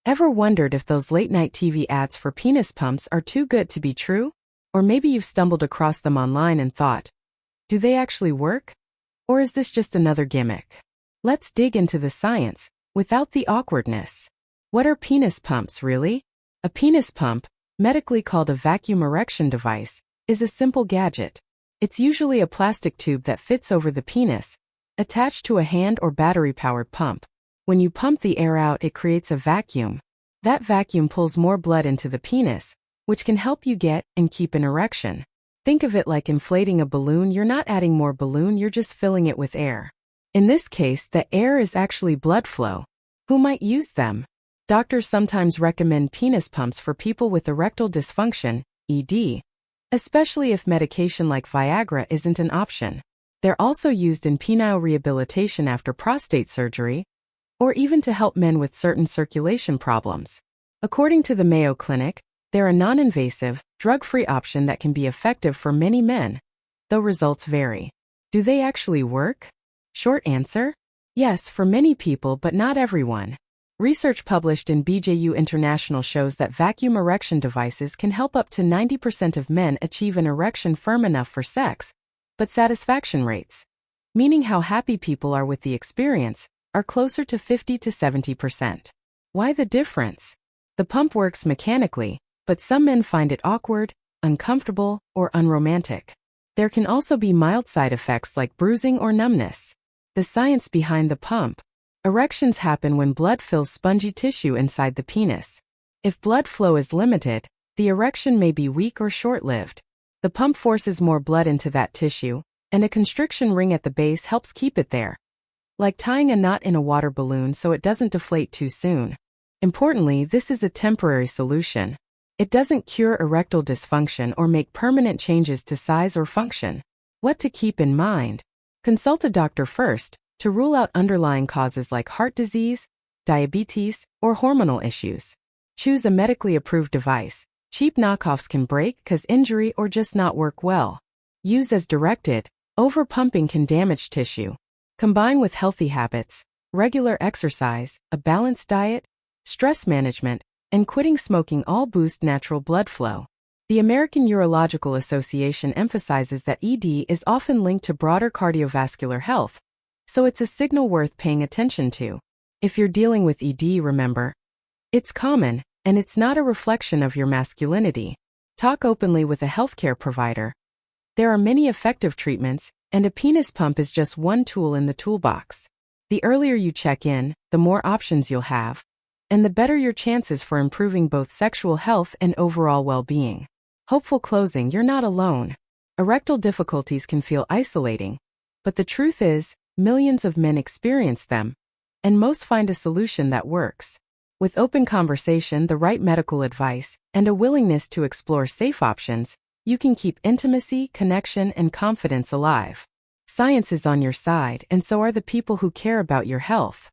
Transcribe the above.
Ever wondered if those late-night TV ads for penis pumps are too good to be true? Or maybe you've stumbled across them online and thought, do they actually work? Or is this just another gimmick? Let's dig into the science, without the awkwardness. What are penis pumps, really? A penis pump, medically called a vacuum erection device, is a simple gadget. It's usually a plastic tube that fits over the penis, attached to a hand or battery-powered pump. When you pump the air out, it creates a vacuum. That vacuum pulls more blood into the penis, which can help you get and keep an erection. Think of it like inflating a balloon. You're not adding more balloon, you're just filling it with air. In this case, the air is actually blood flow. Who might use them? Doctors sometimes recommend penis pumps for people with erectile dysfunction, ED, especially if medication like Viagra isn't an option. They're also used in penile rehabilitation after prostate surgery, or even to help men with certain circulation problems. According to the Mayo Clinic, they're a non-invasive, drug-free option that can be effective for many men, though results vary. Do they actually work? Short answer: yes, for many people, but not everyone. Research published in BJU International shows that vacuum erection devices can help up to 90% of men achieve an erection firm enough for sex, but satisfaction rates, meaning how happy people are with the experience, are closer to 50 to 70%. Why the difference? The pump works mechanically, but some men find it awkward, uncomfortable, or unromantic. There can also be mild side effects like bruising or numbness. The science behind the pump. Erections happen when blood fills spongy tissue inside the penis. If blood flow is limited, the erection may be weak or short-lived. The pump forces more blood into that tissue, and a constriction ring at the base helps keep it there, like tying a knot in a water balloon so it doesn't deflate too soon. Importantly, this is a temporary solution. It doesn't cure erectile dysfunction or make permanent changes to size or function. What to keep in mind? Consult a doctor first to rule out underlying causes like heart disease, diabetes, or hormonal issues. Choose a medically approved device. Cheap knockoffs can break, cause injury, or just not work well. Use as directed. Overpumping can damage tissue. Combine with healthy habits, regular exercise, a balanced diet, stress management, and quitting smoking all boost natural blood flow. The American Urological Association emphasizes that ED is often linked to broader cardiovascular health, so it's a signal worth paying attention to. If you're dealing with ED, remember, it's common, and it's not a reflection of your masculinity. Talk openly with a healthcare provider. There are many effective treatments, and a penis pump is just one tool in the toolbox. The earlier you check in, the more options you'll have, and the better your chances for improving both sexual health and overall well-being. Hopeful closing: you're not alone. Erectile difficulties can feel isolating, but the truth is, millions of men experience them, and most find a solution that works. With open conversation, the right medical advice, and a willingness to explore safe options, you can keep intimacy, connection, and confidence alive. Science is on your side, and so are the people who care about your health.